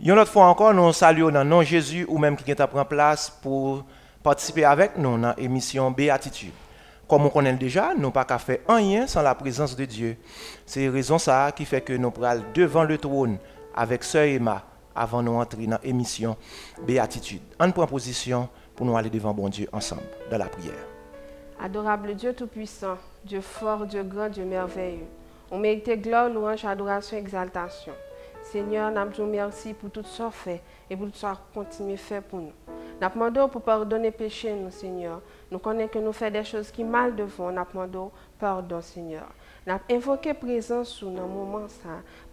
Une autre fois encore, nous saluons dans le nom de Jésus ou même qui est prend place pour participer avec nous dans l'émission Béatitude. Comme on connaît déjà, nous pas qu'à faire rien sans la présence de Dieu. C'est raison ça qui fait que nous prenons devant le trône avec Sœur Emma avant de nous entrer dans l'émission Béatitude. On prend position pour nous aller devant bon Dieu ensemble dans la prière. Adorable Dieu Tout-Puissant, Dieu fort, Dieu grand, Dieu merveilleux. On mérite gloire, louange, adoration, exaltation. Seigneur, nous te merci pour tout ce que tu fait et pour tout ce que tu continues à faire pour nous. Nous demandons pour pardonner péché, nous, Seigneur. Nous connaissons que nous faisons des choses qui mal devant. Nous demandons pardon, Seigneur. Nous invoqué présence sous nos moments.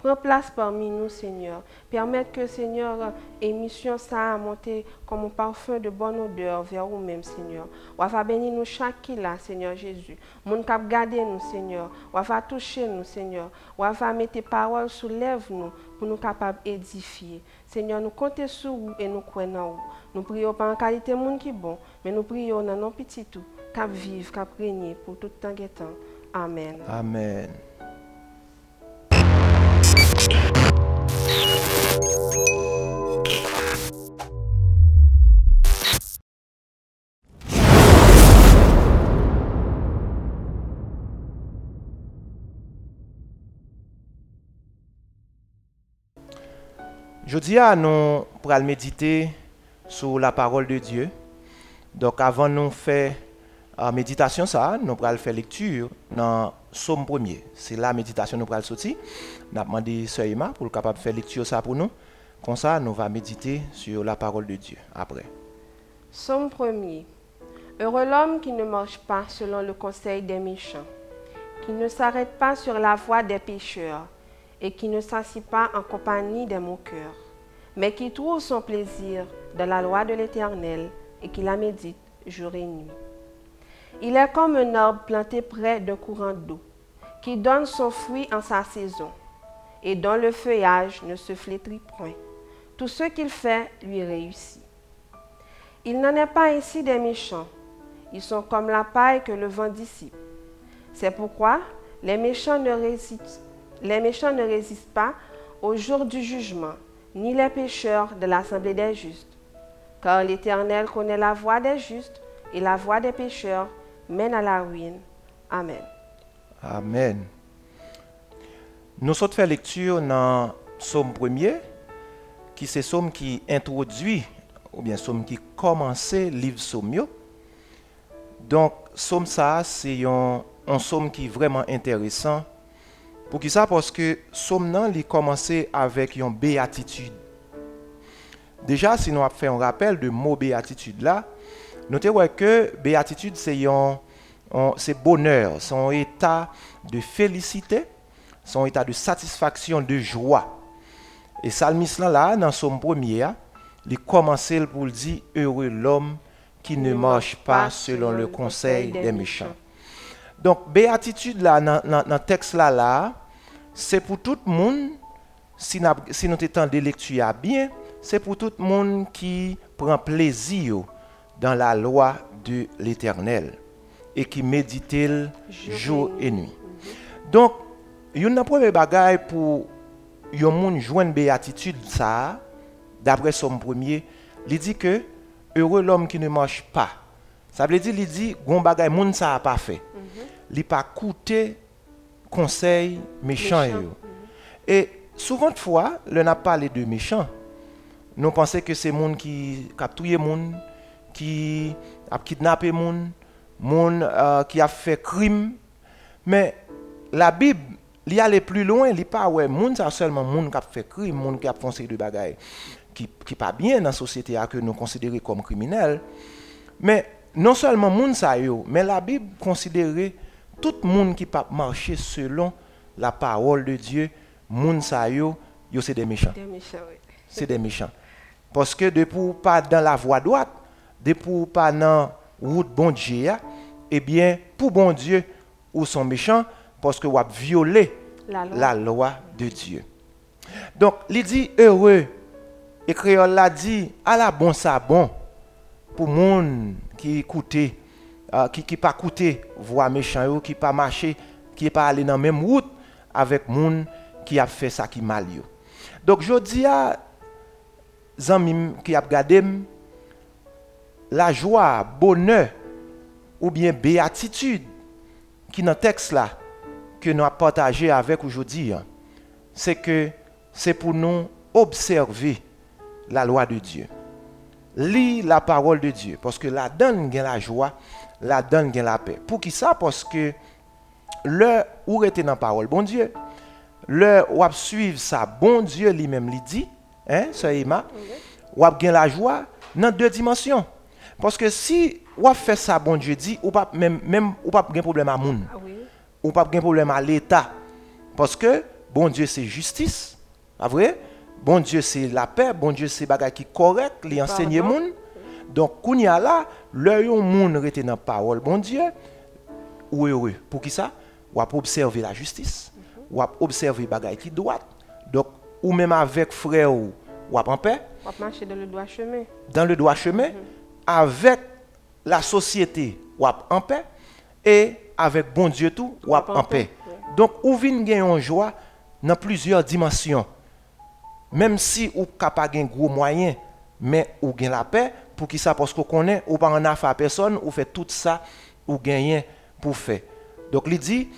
Prends place parmi nous, Seigneur. Permettre que, Seigneur, émission ça a monté comme un parfum de bonne odeur vers vous-même, Seigneur. On va bénir nous chaque là, Seigneur Jésus. Moun k'ap garder nous, Seigneur. On va toucher nous, Seigneur. On va mettre tes paroles sous lèvres nous pour nous capables d'édifier. Seigneur, nous comptons sur vous et nous croyons en vous. Nous prions pas en qualité de monde qui est bon, mais nous prions dans nos petits tout, cap vivre, cap régner pour tout temps et temps. Amen. Amen. Jeudi, nous pourrons méditer sur la parole de Dieu. Donc, avant de nous faire méditation, nous pourrons faire lecture dans Psaume 1er. C'est la méditation que nous pourrons sortir. Nous avons demandé à Sœur Emma pour être capable de faire lecture ça pour nous. Comme ça, nous allons méditer sur la parole de Dieu après. Psaume 1er. Heureux l'homme qui ne marche pas selon le conseil des méchants, qui ne s'arrête pas sur la voie des pécheurs, et qui ne s'assied pas en compagnie des moqueurs, mais qui trouve son plaisir dans la loi de l'Éternel et qui la médite jour et nuit. Il est comme un arbre planté près d'un courant d'eau, qui donne son fruit en sa saison, et dont le feuillage ne se flétrit point. Tout ce qu'il fait lui réussit. Il n'en est pas ainsi des méchants. Ils sont comme la paille que le vent dissipe. C'est pourquoi les méchants ne résistent pas au jour du jugement, ni les pécheurs de l'assemblée des justes. Car l'Éternel connaît la voie des justes, et la voie des pécheurs mène à la ruine. Amen. Amen. Nous sommes fait lecture dans Psaume 1er, qui c'est Psaume qui introduit, ou bien Psaume qui commence le livre Psaume. Donc, Psaume ça, c'est un Psaume qui est vraiment intéressant. Pour qui ça? Parce que Psaume nan, il commence avec une béatitude. Déjà, si nous avons fait un rappel de mot béatitude là, notez que béatitude c'est bonheur, son état de félicité, son état de satisfaction, de joie. Et psalmiste là, dans son premier, il commence pour dire heureux l'homme qui ne marche pas selon le conseil des méchants. Donc, béatitude là, dans le texte là, c'est pour tout le monde, si nous t'étendons des lectures bien, c'est pour tout le monde qui prend plaisir dans la loi de l'Éternel et qui médite jour et nuit. Donc, il y a une première bagaille pour les gens joindre béatitude ça, d'après son premier, il dit que heureux l'homme qui ne marche pas. Ça veut dire, il dit, gon bagay moun ça a pas fait. Il pas coûté conseil méchant. Et souvent de fois, le n'a parlé de méchant. Nous pensons que c'est monde qui a tué monde, qui a kidnappé monde, qui a fait crime. Mais la Bible, il y allait plus loin, il pas ouais, monde ça seulement monde qui a fait crime, monde qui a fait de bagaille qui pas bien dans la société que nous considérons comme criminels. Mais non seulement monde ça yo, mais la Bible considère tout le monde qui peut marcher selon la parole de Dieu, monde ça yo c'est des méchants. Oui. C'est des méchants. Parce que depuis pas dans la voie droite, depuis pas dans route bon Dieu, eh bien pour bon Dieu ou sont méchants parce que vous avez violé la loi de Dieu. Donc il dit heureux. Et créole l'a dit à la bon ça bon pour monde qui écouter qui pas écouter voix méchant qui pas marcher qui pas aller dans même route avec monde qui a fait ça qui mal yo. Donc je dis amis qui a regardé la joie, bonheur ou bien béatitude qui dans le texte là que nous avons partagé avec aujourd'hui, c'est que c'est pour nous observer la loi de Dieu. Lire la parole de Dieu. Parce que la donne gagne la joie, la donne gagne la paix. Pour qui ça? Parce que le où était dans la parole, bon Dieu, le ou suivre ça, bon Dieu lui-même lui dit, hein, ça Emma, ou gagne la joie dans deux dimensions. Parce que si ou fait ça, bon Dieu dit, ou pas même ou pas de problème à moun. Ah oui. Ou pas de problème à l'État. Parce que bon Dieu c'est justice. Pas vrai? Bon Dieu c'est la paix, bon Dieu c'est bagay qui correct, li enseigner moun. Donc kounya là, le yon moun rete dans parole bon Dieu, ou heureux. Pour qui ça? Ou observer la justice. Ou observer bagay qui droit. Donc ou même avec frère ou en paix. On marcher dans le droit chemin. Dans le droit chemin avec la société ou en paix et avec bon Dieu tout ou en paix. Donc ou vinn gen yon joie dans plusieurs dimensions. Même si ou capable gen gros moyens mais ou gen la paix pour qui ça parce qu'on connaît ou pas en affaire personne ou fait tout ça ou gagner pour faire. Donc il dit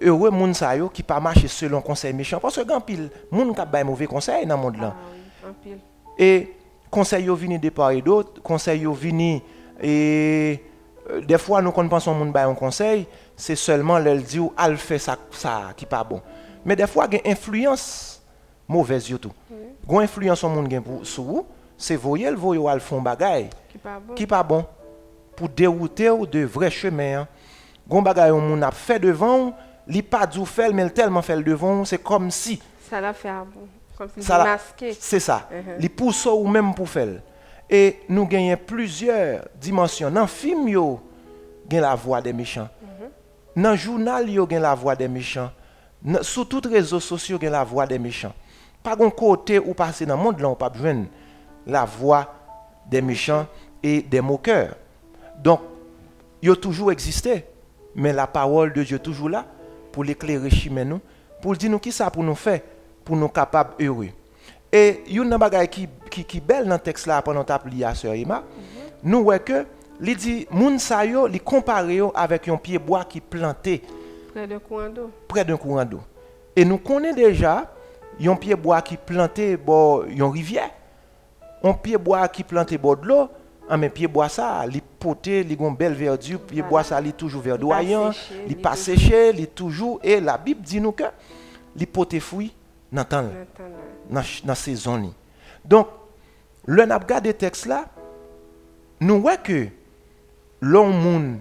heureux moun sa yo qui pas marcher selon conseil méchant parce que grand pile moun ka bay mauvais conseil dans monde là. Ah oui, en pile. Et conseil yo vini de part et d'autre, conseil yo vini et des fois nous quand pensons moun bay un conseil, c'est seulement le dit ou al fait ça qui pas bon. Mais des fois il y a influence mauvaise yo tout. Gon influence on moun gen pour sur vous, c'est voyel al font bagay qui pas bon pour dérouter ou de vrai chemin. Gon bagay on moun a fait devant, li pas dou fait mais tellement fait devant, c'est comme si ça l'a fait bon. Comme si ça masqué. C'est ça. Li pousse ou même pour faire. Et nous gagnons plusieurs dimensions. Dans le film, il y a la voix des méchants. Dans le journal, il y a la voix des méchants. Sur tous les réseaux sociaux, il y a la voix des méchants. Pas un côté où passer dans le monde, là, on peut joindre la voix des méchants et des moqueurs. Donc, il a toujours existé. Mais la parole de Dieu est toujours là pour l'éclairer chez nous, pour dire nous qui ça pour nous faire, pour nous capables heureux. Et il y a une bagay qui belle dans le texte là pendant t'a plié à sœur Emma. Nous voyons que il dit moun sa yo, il compare yo avec un pied bois qui planté près d'un courant d'eau. Près d'un courant d'eau. Et nous connaissons déjà un pied bois qui planté bord une rivière. Un pied bois qui planté bord de l'eau, mais pied bois ça, il poté, il gon belle verdure, pied bois ça il toujours verdoyant, il pas séché, il toujours et la Bible dit nous que il poté fruit dans temps dans saison. Donc le n'a regardé texte là, nous voyons que l'homme moun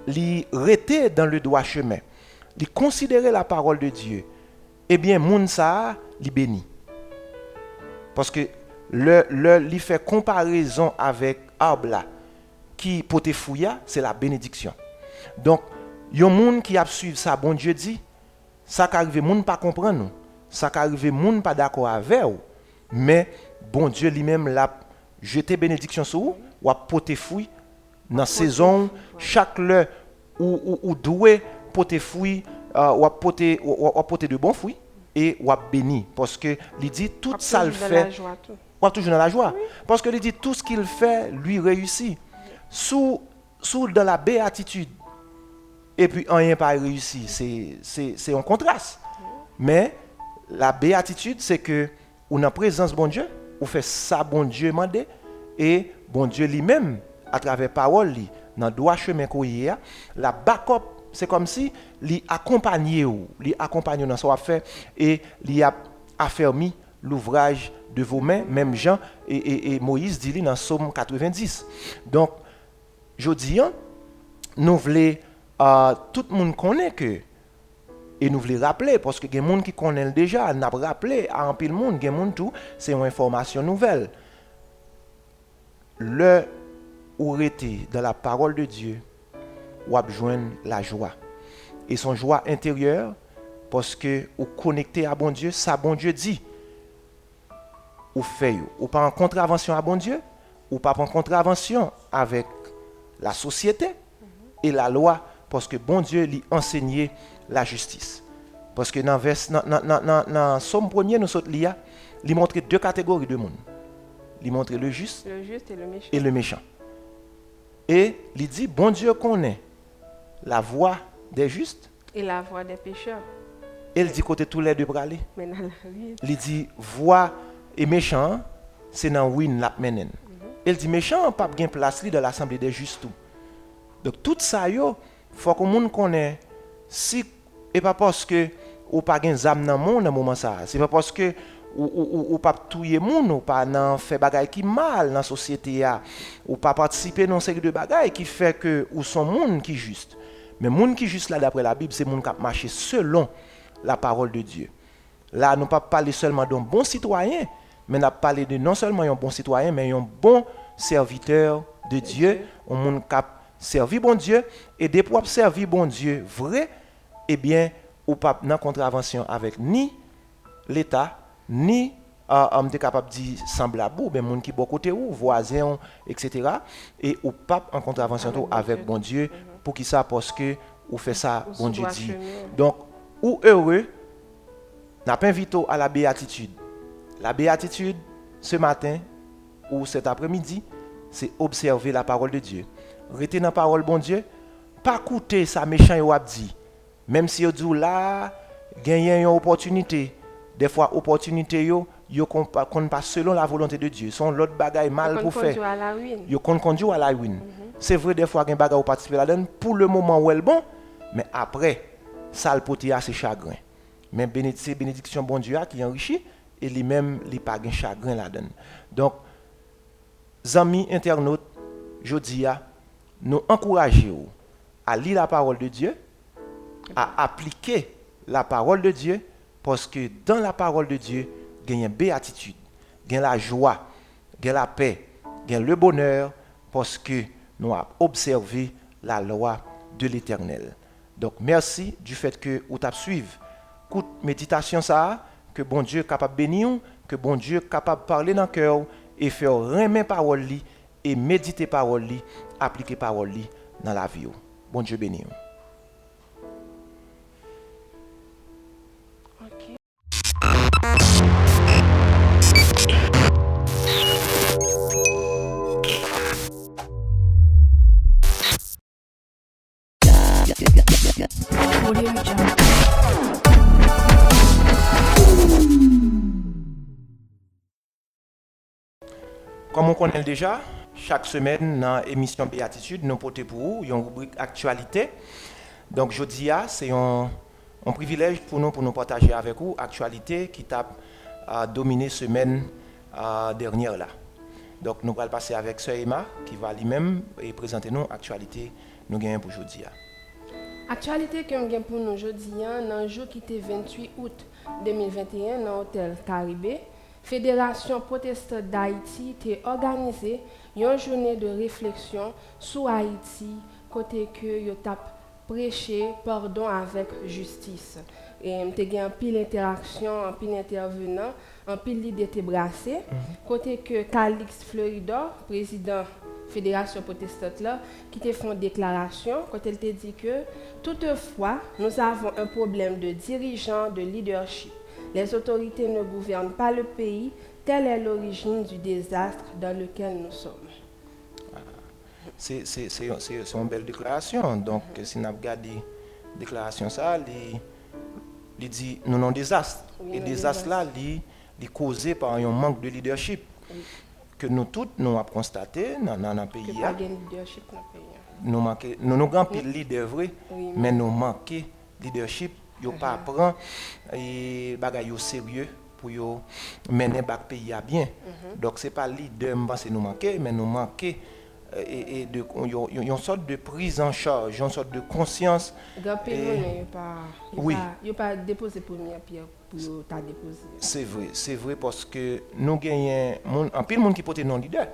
li rete dans le droit chemin, li considérer la parole de Dieu. Eh bien moun ça li béni. Parce que li fait comparaison avec arbre là qui pote fouya, c'est la bénédiction. Donc yon moun qui a suivre ça bon Dieu dit, ça qu'arrive moun pas comprendre nous. Ça qu'arrive moun pas d'accord avec ou, mais bon Dieu lui-même l'a jeté bénédiction sur vous ou a pote fruit dans saison chaque le ou doué pote fruit ou a pote de bons fruits et ou a béni parce que il dit tout ça le fait ou a toujours dans la joie parce que il dit tout ce qu'il fait lui réussit sous dans la béatitude et puis rien pas réussi, c'est un contraste. Mais la béatitude, c'est que on en présence bon Dieu, on fait ça bon Dieu mandé et bon Dieu lui-même à travers parole dans droit chemin qu'on y a, la backup, c'est comme si li accompagné dans son affaire et li a affermi l'ouvrage de vos mains, même Jean et Moïse dit dans Psaume 90. Donc je dis nous voulons tout le monde connaît que et nous voulons rappeler, parce que il y a des gens qui connaissent déjà, nous avons rappelé à un pile monde, il y a des gens tout, c'est une information nouvelle. Le où était dans la parole de Dieu, ou a besoin la joie. Et son joie intérieure, parce que vous connectez à bon Dieu, ça bon Dieu dit. Ou fait, ou pas en contravention à bon Dieu, ou pas en contravention avec la société et la loi, parce que bon Dieu lui enseignait la justice. Parce que dans Somme 1er, nous sommes liés, il montre deux catégories de monde. il montre le juste Le juste et le méchant. et le méchant. Et il dit, bon Dieu connaît la voie des justes, Et la voix des pécheurs. et il dit côté tous les deux pour aller. Mais dans la vie, Il dit, voie et méchant, c'est dans win la menen. Il dit, méchant, pas bien place li dans l'assemblée des justes. Tout. Donc tout ça, il faut que monde connaît, si, et pas parce que ou pas gen zam dans monde dans moment ça, c'est pas parce que ou pas touyer moun ou pas nan fait bagay qui mal dans société ya ou pas participer dans série de bagay qui fait que ou son monde qui juste. Mais monde qui juste là d'après la Bible, c'est monde qui a marché selon la parole de Dieu. Là, nous pas parler seulement d'un bon citoyen, mais nous parlé de non seulement un bon citoyen, mais un bon serviteur de Dieu, un monde qui a servi bon Dieu et des pour servir bon Dieu vrai, eh bien, ou pas dans contravention avec ni l'État, ni de capable de dire semblable, ben monde qui bon côté ou voisin, etc. Et ou pas en contravention avec bon Dieu, pour qui ça parce que ou fait ça bon Dieu dit. Donc ou heureux, n'a pas invité à la béatitude. La béatitude ce matin ou cet après-midi, c'est observer la parole de Dieu. Rester dans la parole bon Dieu, pas écouter ça méchant yo a dit. Même si yo dit là, gagner une opportunité, des fois opportunité yo qu'on pas selon la volonté de Dieu, son l'autre bagaille mal pour faire. Yo conduit à la ruine. C'est vrai des fois gen bagaille ou participer là-dedans pour le moment où elle bon, mais après ça le poté à ses chagrins. Mais c'est bénédiction bon Dieu qui enrichit et lui-même il pas gen chagrin là-dedans. Donc amis internautes, je dis nous encourager à lire la parole de Dieu, à appliquer la parole de Dieu, parce que dans la parole de Dieu, il y a une béatitude, il y a la joie, il y a la paix, il y a le bonheur, parce que nous avons observé la loi de l'Éternel. Donc merci du fait que vous avez suivi toute méditation ça, que bon Dieu est capable de bénir, que bon Dieu est capable de parler dans le cœur et faire remettre parole et méditer parole, appliquer parole dans la vie. Bon Dieu bénisse. Ok. Comme on connaît déjà, chaque semaine dans l'émission Béatitude, nous portons pour vous une rubrique actualité. Donc jeudi, c'est un privilège pour nous partager avec vous l'actualité qui a dominé la semaine dernière là. Donc nous allons passer avec Sœur Emma qui va lui-même présenter nous l'actualité nous gagnons pour jeudi. Actualité que nous avons pour nous aujourd'hui, dans le jour qui était 28 août 2021 dans l'hôtel Caribé, Fédération protestante d'Haïti a organisé une journée de réflexion sur Haïti, côté que yo tap prêché pardon avec justice. Et m'te gen en pile interaction, en pile intervenant, en pile l'idée te brassé. Côté que Calix Florida, président Fédération protestante là, qui te fait une déclaration quand elle te dit que toutefois, nous avons un problème de dirigeants, de leadership. Les autorités ne gouvernent pas le pays, telle est l'origine du désastre dans lequel nous sommes. C'est une belle déclaration. Donc, si nous regardons la déclaration, ça, il dit nous avons un désastre. Oui, et le désastre là, il est causé par un manque de leadership. Oui. Que nous tous, nous avons constaté dans le pays. Que pas de leadership dans le pays. Nous avons un leader vrai, Oui, mais nous manquons de leadership. Ils ne prennent pas les choses sérieux pour mener le pays à bien. Donc, ce n'est pas le leader qui nous manque, mais nous manquons une sorte de prise en charge, une sorte de conscience. Il n'y a pas déposé pour première pierre pour ta déposer. C'est vrai parce que nous gagnons un pile monde qui porte non leader.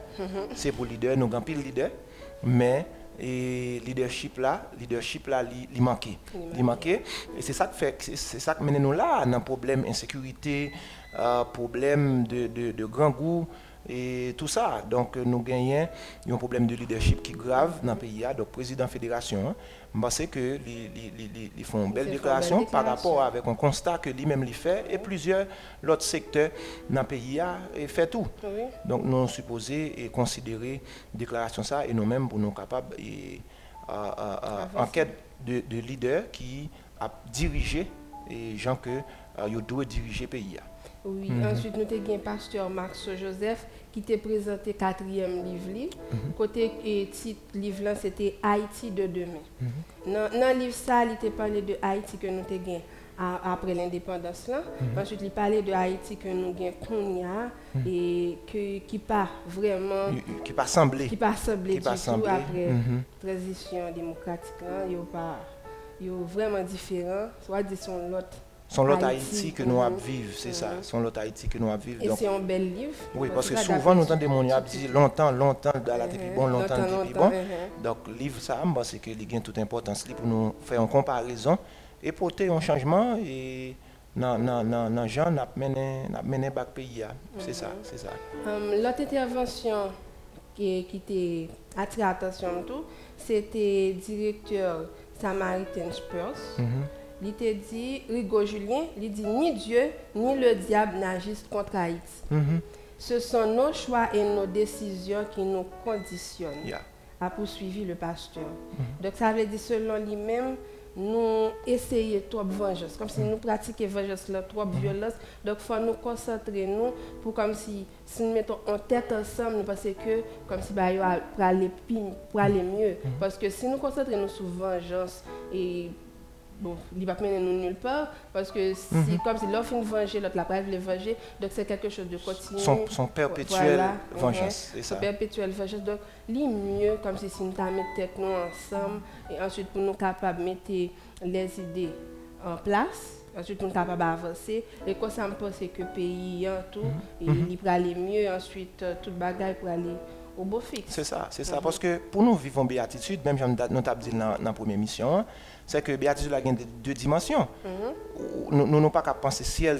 C'est pour leader, nous gagnons pile leader, mais et leadership là il manquait. Et c'est ça que mène nous là dans problème insécurité, problème de grand goût, et tout ça. Donc nous gagnons un problème de leadership qui est grave dans le pays. Donc président de la fédération, je pense que ils font une belle déclaration par rapport avec un constat que lui-même il fait et plusieurs autres secteurs dans le pays et fait tout. Oui. Donc nous sommes supposés considérer déclaration ça et nous-mêmes pour nous capables en quête de leader qui a dirigé et gens que ils doivent diriger le pays. Oui, ensuite nous avons un pasteur Max Joseph qui t'a présenté 4e livre. Côté et titre livre là c'était Haïti de demain. Dans le livre ça, il t'a parlé de Haïti que nous avons gagné après l'indépendance là. Ensuite il parlait de Haïti que nous avons Kounia et qui pas vraiment qui pas semblé du tout après transition démocratique là, il est vraiment différent, soit dit son l'autre Haïti que nous vivons, c'est ça, son l'autre Haïti que nous vivons. Et c'est un bel livre. Oui, parce que souvent nous entendons des gens dire longtemps dans la depuis bon, longtemps depuis bon. Donc le livre ça, c'est que il a toute importance pour nous faire une comparaison et porter un changement et dans gens n'a mené bac pays. C'est ça, c'est ça. L'autre intervention qui t'a attiré l'attention tout, c'était directeur Samaritan Spurs. Il t'a dit, Rigaud Julien, il dit ni Dieu ni le diable n'agissent contre Haïti. Ce sont nos choix et nos décisions qui nous conditionnent à poursuivre le pasteur. Donc ça veut dire selon lui-même, nous essayons trop de vengeance, comme si nous pratiquions vengeance, trop de violence. Donc il faut nous concentrer nous pour comme si nous mettons en tête ensemble, nous pensons que comme si bah pour aller mieux. Parce que si nous concentrons nous sur vengeance et bon, il va pas mener nous nulle part parce que si comme si l'offre une venger, l'autre la pas veut venger, donc c'est quelque chose de continu. Son perpétuel vengeance, c'est ça. Son perpétuel vengeance. Donc, il mieux comme si nous mettions tête nous ensemble et ensuite pour nous capables de mettre les idées en place. Ensuite, nous sommes capables d'avancer. Et quand ça me pense que le pays, tout, il peut aller mieux. Ensuite, tout le bagage pour aller au beau fixe. C'est ça, c'est ça. Parce que pour nous vivre en béatitude, même comme nous avons dit dans la première mission, c'est que béatitude a deux dimensions. Nous n'avons pas qu'à penser ciel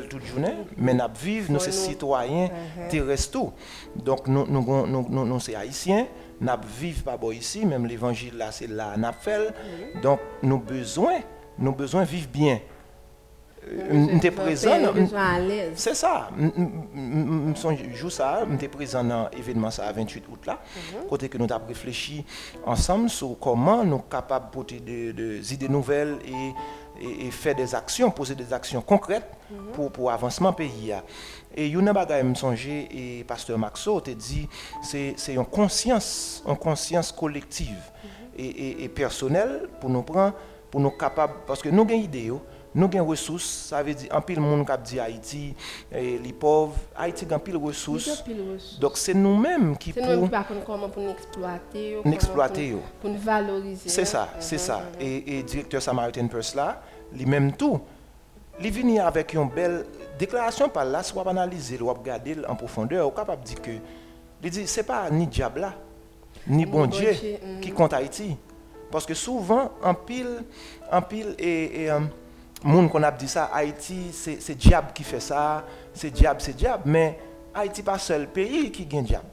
toute journée, mais nous vivons, nous sommes citoyens terrestres. Donc nous sommes haïtiens, nous vivons pas ici, même l'évangile là, c'est là, nous fait. Donc nous besoin de vivre bien. J'étais présent. C'est ça. Je ça, j'étais présent dans l'événement ça 28 août là, côté que nous avons réfléchi ensemble sur comment nous sommes capables de porter des idées nouvelles et faire des actions, poser des actions concrètes pour avancement pays. Et une bagaille me songer et pasteur Maxo te dit c'est une conscience collective et personnelle pour nous prendre pour nous capables parce que nous avons une idée. Nous avons des ressources, ça veut dire un pile monde qui dit Haïti, les pauvres, Haïti a un pile ressources. Donc c'est nous-mêmes qui pouvons comment pour nous exploiter, pour nous valoriser. C'est ça, c'est ça. Et directeur Samaritan Purse là, lui-même tout, il vient avec une belle déclaration par là, soit analyser, soit regarder en profondeur, ou capable de dire que, il dit c'est pas ni diable là, ni bon Dieu qui compte Haïti, parce que souvent en pile et monde qu'on a dit ça, Haïti, c'est diable qui fait ça, c'est diable, mais Haïti pas seul pays qui gagne diable.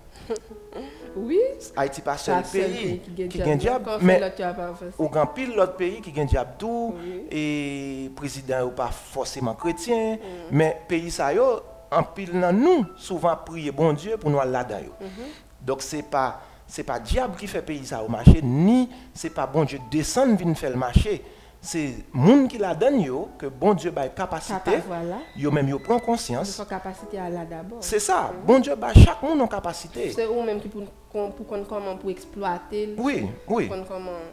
Oui. Haïti pas seul pays qui gagne diable, mais au grand pile l'autre pays qui gagne diable tout et président ou pas forcément chrétien, mais pays ça yo en pile dans nous souvent prier bon Dieu pour nous aller là-dedans. Donc c'est pas diable qui fait pays ça au marché, ni c'est pas bon Dieu descendre venir faire le marché. C'est monde qui la donne que bon Dieu a capacité yo même yo prend conscience capacité à là d'abord c'est ça bon Dieu a chaque monde en capacité c'est ou même qui pour comment pour exploiter oui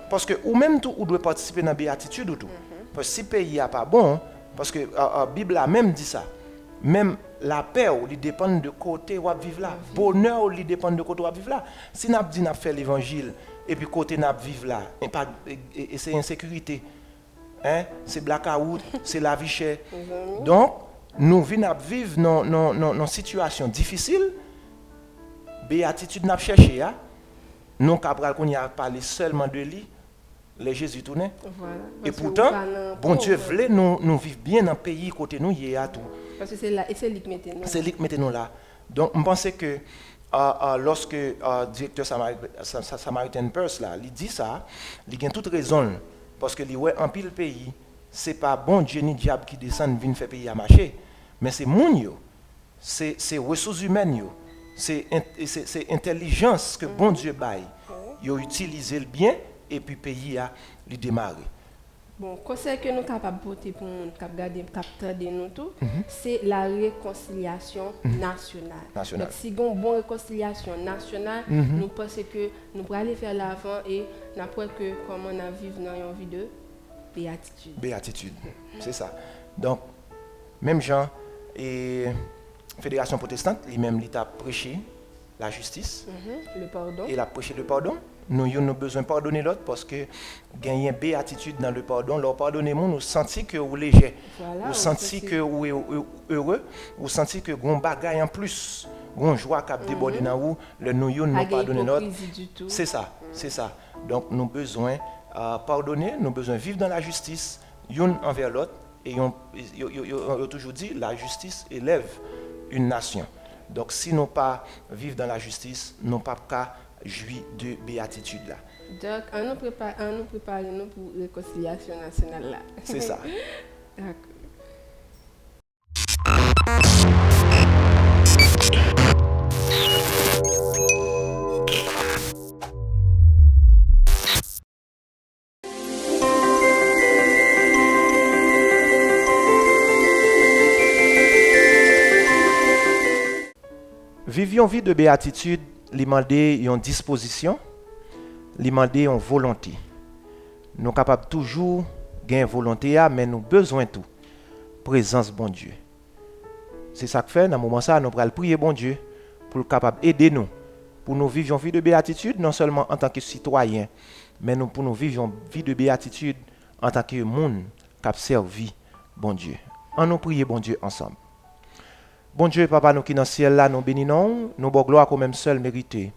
parce que ou même tout ou doit participer dans béatitude ou tout parce que si pays a pas bon parce que la Bible a même dit ça même la paix il dépend de côté où vivre là bonheur il dépend de côté où vivre là si n'a dit n'a fait l'évangile et puis côté n'a vivre là et c'est insécurité. C'est blackout, c'est la vie chère. Donc, nous venons vivre dans une situation difficile. Béatitude n'a cherché. Nous, Cabral, qu'on y a parlé seulement de lui, les Jésus tournaient. Et pourtant, bon Dieu voulait nous vivre bien dans le pays côté nous, il y a tout. Parce que c'est lui qui mettait nous. C'est lui qui mettait nous là. Donc, je pense que lorsque le directeur Samaritan Purse, là, il dit ça, il a toute raison. Parce que en pile pays, ce n'est pas bon Dieu ni diable qui descend vient faire pays à marcher. Mais c'est moun yo, c'est ressources humaines yo, c'est intelligence que bon Dieu baille. Yo utiliser le bien et puis pays a lui démarrer. Bon, conseil que nous sommes capables de porter pour nous, de nous tout, c'est la réconciliation nationale. Donc, si nous avons une bonne réconciliation nationale, nous pensons que nous pourrons aller faire l'avant et nous apprenons que comment on a vécu dans une vie de béatitude. Béatitude, c'est ça. Donc, même Jean et Fédération protestante, lui-même, il a prêché la justice, le pardon. Et il a prêché le pardon. Nous avons besoin de pardonner l'autre parce que gagner une béatitude dans le pardon. Leur pardonnez-moi, nous sentons que vous êtes léger, vous sentez que vous êtes heureux, vous sentez que vous avez un bagage en plus, vous avez une joie qui a débordé dans vous, le nous pardonner l'autre. C'est ça, c'est ça. Donc nous avons besoin de pardonner, nous avons besoin de vivre dans la justice, l'un envers l'autre. Et on a toujours dit la justice élève une nation. Donc si nous pas vivre dans la justice, nous n'avons pas qu'à jouir de béatitude là. Donc, on nous prépare nous pour la réconciliation nationale là. C'est ça. D'accord. Vivions vie de béatitude, lui demander une disposition, lui demander une volonté. Nous sommes capables toujours gagner volonté, mais nous avons besoin de tout. Présence bon Dieu. C'est ça que fait, dans ce moment ça, nous allons prier bon Dieu pour capable aider nous, pour nous vivre une vie de béatitude, non seulement en tant que citoyens, mais pour nous vivre une vie de béatitude en tant que monde qui a servi bon Dieu. On nous prier bon Dieu ensemble. Bon Dieu, Papa, nous qui dans le ciel là, nous bénissons, nous bon gloire comme même seul mérité.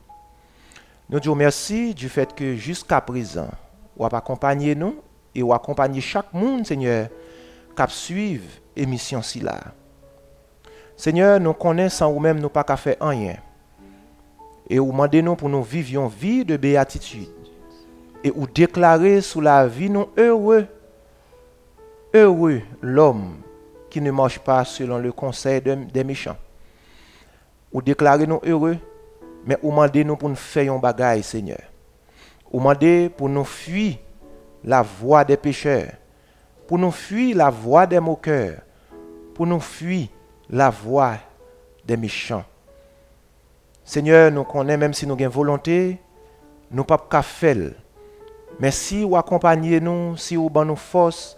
Nous disons merci du fait que jusqu'à présent, vous avez accompagné nous et vous accompagné chaque monde, Seigneur, qui suivre l'émission si là. Seigneur, nous connaissons sans vous-même, nous pas qu'à faire rien. Et vous demandez nous pour nous vivre une vie de béatitude. Et vous déclarer sous la vie nous heureux l'homme qui ne marche pas selon le conseil des méchants. Ou déclarez nous heureux, mais ou demandez nous pour nous faire un bagage, Seigneur. Ou demandez pour nous fuir la voie des pécheurs, pour nous fuir la voie des moqueurs, pour nous fuir la voie des méchants. Seigneur, nous connaissons, même si nous avons volonté, nous ne pouvons pas faire. Mais si vous accompagnez nous, si vous donnez nous force,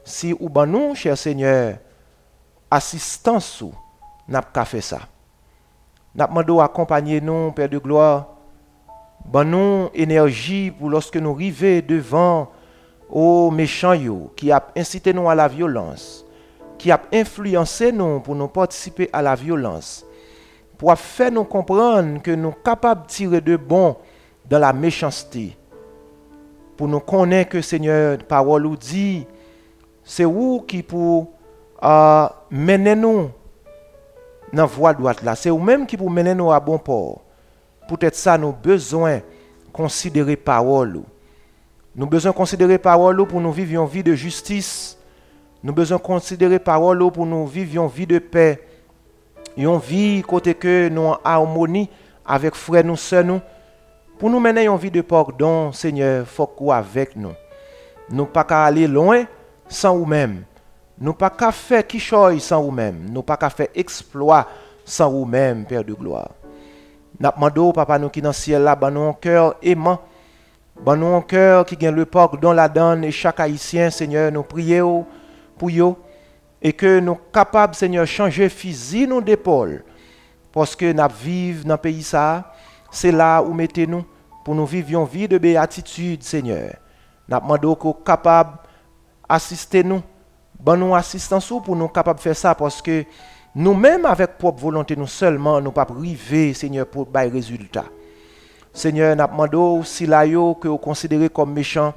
si vous donnez nous, cher Seigneur, assistance, nous n'avons pas fait ça. Nous demandons accompagner nous, Père de gloire, donnez-nous énergie pour lorsque nous arrivons devant aux méchants qui a incité nous à la violence, qui a influencé nous pour nous participer à la violence, pour faire nous comprendre que nous sommes capables de tirer de bon dans la méchanceté, pour nous connaître que Seigneur, parole nous dit, c'est vous qui pour mener nous dans la voie droite là. C'est vous-même qui pour mener nous à bon port. Peut-être ça, nous avons besoin de considérer parole. Nous avons besoin de considérer parole pour nous vivre une vie de justice. Nous avons besoin de considérer parole pour nous vivre une vie de paix. Une vie côté que nous en harmonie avec frères nous, sœurs nous. Pour nous mener une vie de pardon, Seigneur, il faut que vous avec nous. Nous ne pouvons pas aller loin sans vous-même. Nous ne pouvons pas faire qui chose sans vous-même. Nous ne pouvons pas faire exploit sans vous-même, Père de gloire. Nous demandons, Papa, nous qui dans le ciel là, nous un cœur aimant, nous un cœur qui gagne le pardon la donne et chaque haïtien, Seigneur, nous prions pour eux et que nous sommes capables, Seigneur, de changer physique nous d'épaule parce que nous vivons dans le pays ça, c'est là où mettez-nous pour nous vivre une vie de béatitude, Seigneur. Nous demandons que nous sommes capables d'assister nous. Nous assistance pour nous capables de faire ça parce que nous-mêmes avec propre volonté nous seulement nous pas arriver Seigneur pour bailler résultat. Seigneur, nous demandons si là yo que vous considérez comme méchant,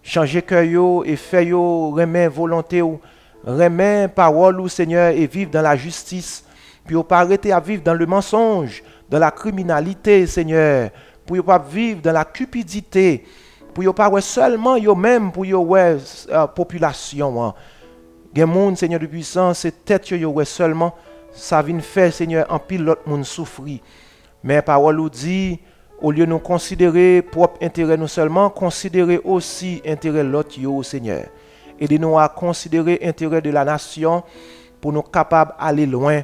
changer cœur yo et faire yo remettre volonté ou remettre parole ou Seigneur et vivre dans la justice Pour ne pas arrêter à vivre dans le mensonge, dans la criminalité, Seigneur. Pour ne pas vivre dans la cupidité. Pour ne pas ouais seulement eux-mêmes, pour ouais population. Il y a des gens, Seigneur de puissance, c'est tête yo ouais seulement. Ça vient faire, Seigneur, en pile l'autre monde souffrir. Mais parole nous dit, au lieu de nous considérer propre intérêt nous seulement, considérer aussi intérêt l'autre yo, Seigneur. Aidez-nous à considérer l'intérêt de la nation pour nous capables d'aller loin.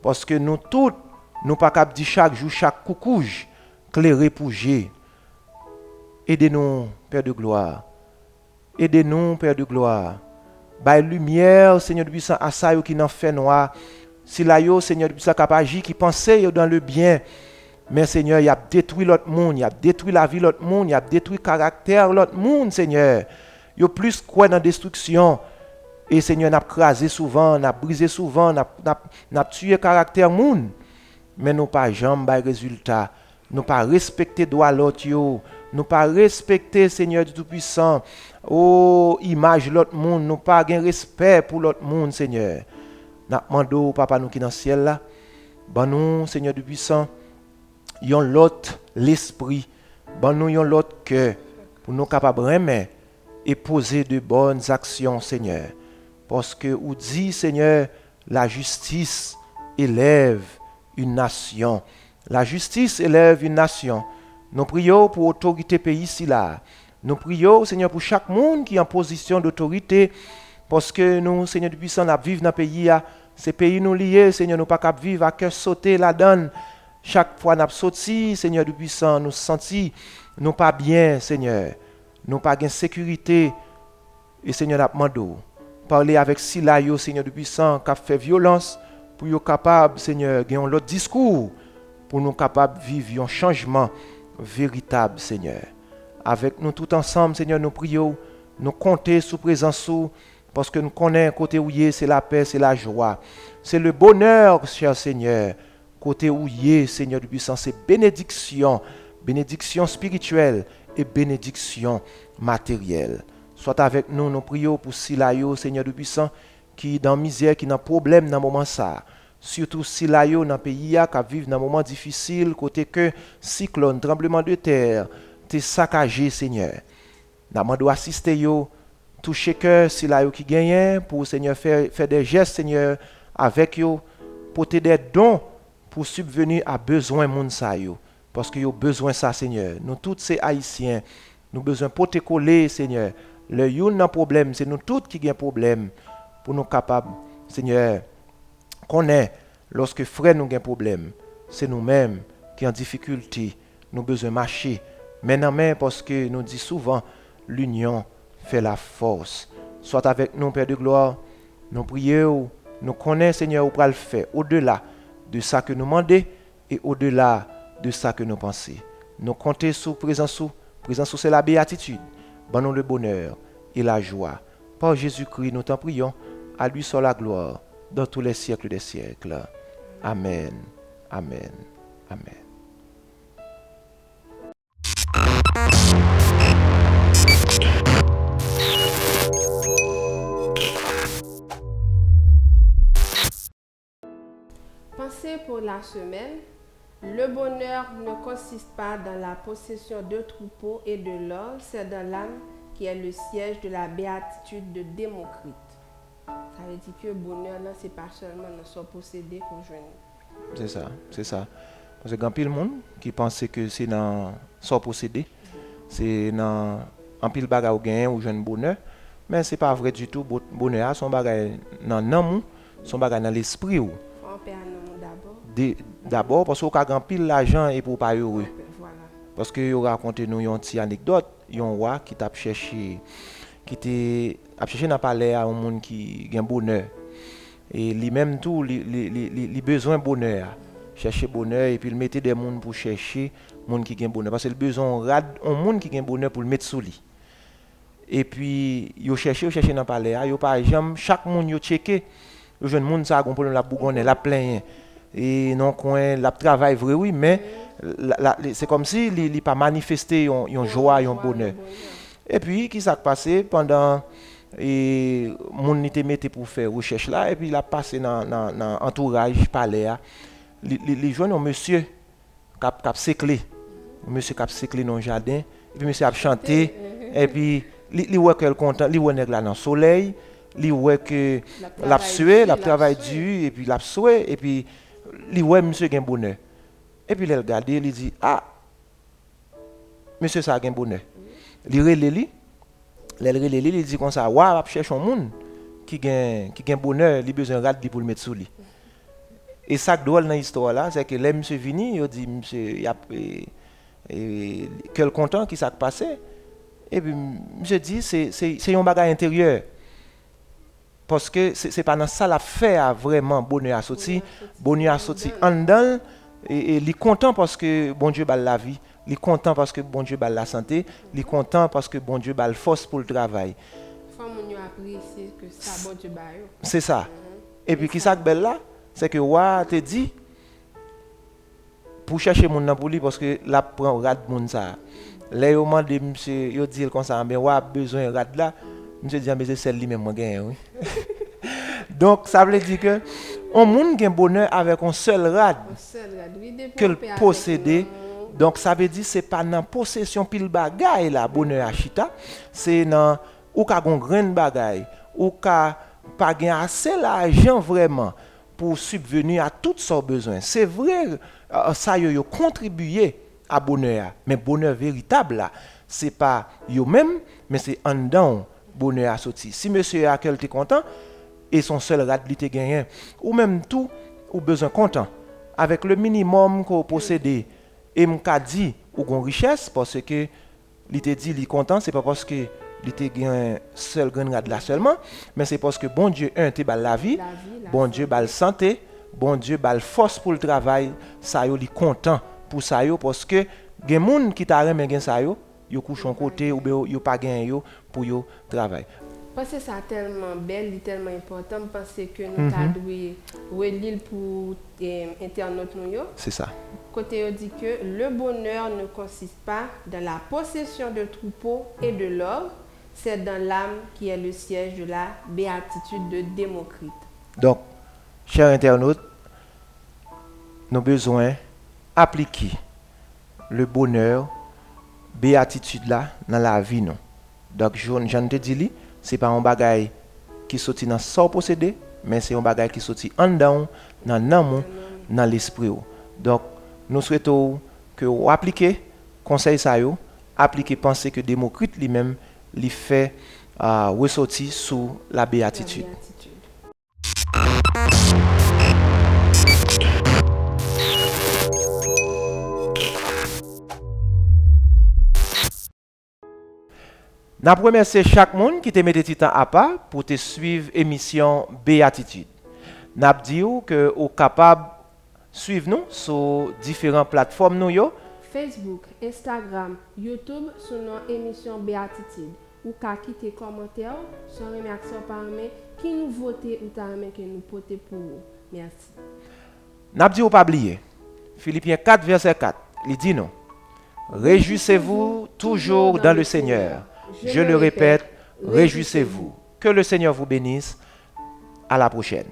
Parce que nous tous, nous pas capables de dire chaque jour, chaque coucouge, clairer pour Dieu. Aidez-nous, Père de gloire. Aidez-nous, Père de gloire. Baille lumière, Seigneur de puissance, à ça qui n'en fait noir. Si là, Seigneur de puissance, capable d'agir, qui pensait dans le bien. Mais Seigneur, il a détruit l'autre monde, il a détruit la vie de l'autre monde, il a détruit le caractère de l'autre monde, Seigneur. Il y a plus quoi dans la destruction. Et Seigneur, n'a crasé souvent, n'a brisé souvent, n'a tué le caractère monde. Mais nous pas jamais de résultat. Nous pas respecter droit l'autre. Nous pas respecter Seigneur du Tout-Puissant. Oh, image l'autre monde. Nous pas de respect pour l'autre monde, Seigneur. N'a demandé Papa nous qui dans le ciel là. Bon nous, Seigneur du Puissant, yon l'autre l'esprit. Bon nous yon l'autre cœur pour nous capables de et poser de bonnes actions, Seigneur. Parce que vous dit, Seigneur, la justice élève une nation. La justice élève une nation. Nous prions pour l'autorité pays ici là. Nous prions, Seigneur, pour chaque monde qui est en position d'autorité. Parce que nous, Seigneur du puissant, nous vivons dans le pays. Ces pays nous liés, Seigneur, nous pas qu'à vivre à cœur sauter la donne. Chaque fois nous sauté, Seigneur du puissant, nous sentis, nous pas bien, Seigneur. Nous pas de sécurité. Et Seigneur, nous demandons. Parler avec Silayo, Seigneur du puissant, qui a fait violence, pour être capable, Seigneur, de gagner l'autre discours, pour nous capables de vivre un changement véritable, Seigneur. Avec nous tout ensemble, Seigneur, nous prions, nous comptons sous présence, parce que nous connaissons côté où c'est la paix, c'est la joie. C'est le bonheur, cher Seigneur. Côté où Seigneur du puissant, c'est bénédiction, bénédiction spirituelle et bénédiction matérielle. Soit avec nous, nous prions pour Silayo, Seigneur du puissant, qui dans misère, qui dans problème dans moment ça. Surtout Silayo dans le pays qui vit dans un moment difficile, côté que cyclone, tremblement de terre, t'es saccagé, Seigneur. Nous demandons assister yo, toucher cœur Silayo qui gagne pour Seigneur faire des gestes, Seigneur, avec yo, porter des dons pour subvenir à besoin moun sa yo. Parce que yo besoin ça, Seigneur. Nous tous ces haïtiens, nous besoin pour te coller, Seigneur. Le yon n'a problème, c'est nous tous qui avons problème pour nous capables, Seigneur, connaît lorsque frère nous avons problème, c'est nous-mêmes qui en difficulté, nous besoin marcher. Maintenant, parce que nous dit souvent, l'union fait la force. Soit avec nous, Père de gloire, nous prions, nous connaissons, Seigneur, pour le faire, au-delà de ça que nous demandons et au-delà de ça que nous pensons. Nous comptons sur présence, c'est la béatitude. Bon le bonheur et la joie. Par Jésus-Christ, nous t'en prions. À lui soit la gloire dans tous les siècles des siècles. Amen. Amen. Amen. Pensez pour la semaine. Le bonheur ne consiste pas dans la possession de troupeaux et de l'or, c'est dans l'âme qui est le siège de la béatitude de Démocrite. Ça veut dire que le bonheur, ce n'est pas seulement dans son possédé qu'on joue. C'est ça, c'est ça. Parce que il y a pile monde qui pense que c'est dans son possédé, c'est dans un pile bagage ou gain ou jeune bonheur, mais c'est pas vrai du tout. Bonheur, son bagage dans l'amour, son bagage dans l'esprit. On perd d'abord. D'abord parce qu'on a pile l'argent et pour pas heureux. Voilà. Parce que yo raconté nous une petite anecdote, un roi qui t'a cherché dans le palais à un monde qui a un bonheur. Et lui-même tout, il besoin de bonheur. Chercher bonheur et puis il mettait des gens pour chercher monde qui a un bonheur. Parce que le besoin un monde qui a un bonheur pour le mettre sous lui. Et puis, il cherche dans le palais. Il pas jamais chaque monde yo checké. Le jeune monde ça a un problème la bougonne, la plein. Et non coin, la travail vrai oui, mais c'est comme si il pas manifesté une joie, un bonheur. Et puis, qui s'est passé pendant et mon était metté pour faire recherche là et puis il a passé dans entourage palais a. Les jeunes un monsieur cap séclé. Monsieur cap séclé dans le jardin et puis monsieur a chanté et puis il voit qu'elle content, il voit nèg là dans le soleil, il voit que l'a sué, l'a travail dur et puis l'a soué et puis il voit monsieur gain bonheur. Et puis il regarde, il dit ah monsieur ça gain bonheur. Il relève lui, il dit comme ça, wa cherche un monde qui gain bonheur, il besoin rad pour le mettre sous lui. Et ça drôle dans l'histoire là, c'est que les monsieur vini, il dit monsieur il a quel content qui s'est passé. Et puis monsieur dit c'est un bagage intérieur. Parce que c'est pas dans ça la fait vraiment bonheur à sortir, en dedans et il est content parce que bon Dieu bat la vie, il est content parce que bon Dieu bat la santé, il est content parce que bon Dieu bat la force pour le travail. Faut nous apprécier que ça bon Dieu bat. C'est ça. Et puis qui ça belle là, c'est que wa te dit pour chercher mon nan pour lui parce que la prend rad moun ça. Là yo mande monsieur, yo dit comme ça mais wa besoin rad là. Monsieur dit mais c'est celle lui même moi gagne oui. Donc ça veut dire que on monde gagne bonheur avec un seul rad que le posséder. Donc ça veut dire c'est pas dans possession pile bagaille là bonheur achita, c'est dans ou ka gon grain bagaille ou ka pas gain assez l'argent vraiment pour subvenir à toutes sortes besoins. C'est vrai ça yo contribuer à bonheur, mais bonheur véritable là, c'est pas yo même mais c'est en dedans bonheur à sorti. Si monsieur a quel content et son seul radité gagné ou même tout ou besoin content avec le minimum qu'on possède et m'ka dit ou gon richesse parce que il te dit il content c'est pas parce que il te gagne seul grain rad là seulement mais c'est parce que bon Dieu te bal la vie, bon Dieu bal santé, bon Dieu bal force pour le travail, ça yo li content pour ça yo parce que gen moun qui t'a remen gen ça yo couche en côté ou bien yo pas gain yo pour yo travail. Parce que ça tellement belle, tellement important, parce que nous avons relire pour internautes nous. C'est ça. Côté dit que le bonheur ne consiste pas dans la possession de troupeaux et de l'or, c'est dans l'âme qui est le siège de la béatitude de Démocrite. Donc, chers internautes, nous avons besoin d'appliquer le bonheur, béatitude là dans la vie non. Donc, j'en te dis c'est pas un bagage qui sorti dans son possédé, mais c'est un bagage qui sorti en dedans, dans l'âme, dans l'esprit. Donc, nous souhaitons que vous appliquez conseil ça yo, appliquez penser que Démocrite lui-même lui fait ressortir sous la béatitude. Nous remercions chaque monde qui te met des temps à part pour te suivre l'émission Béatitude. Nous disons que vous êtes capable de suivre nous sur différentes plateformes. Facebook, Instagram, YouTube, sur notre émission Béatitude. Ou qu'à quitter commentaire, sans remercier par mail, qui nous voter ou qui nous porter pour vous. Merci. Nous disons pas oublier. Philippiens 4, verset 4. Il dit non. Réjouissez-vous toujours dans le Seigneur. Je le répète, réjouissez-vous. Que le Seigneur vous bénisse. À la prochaine.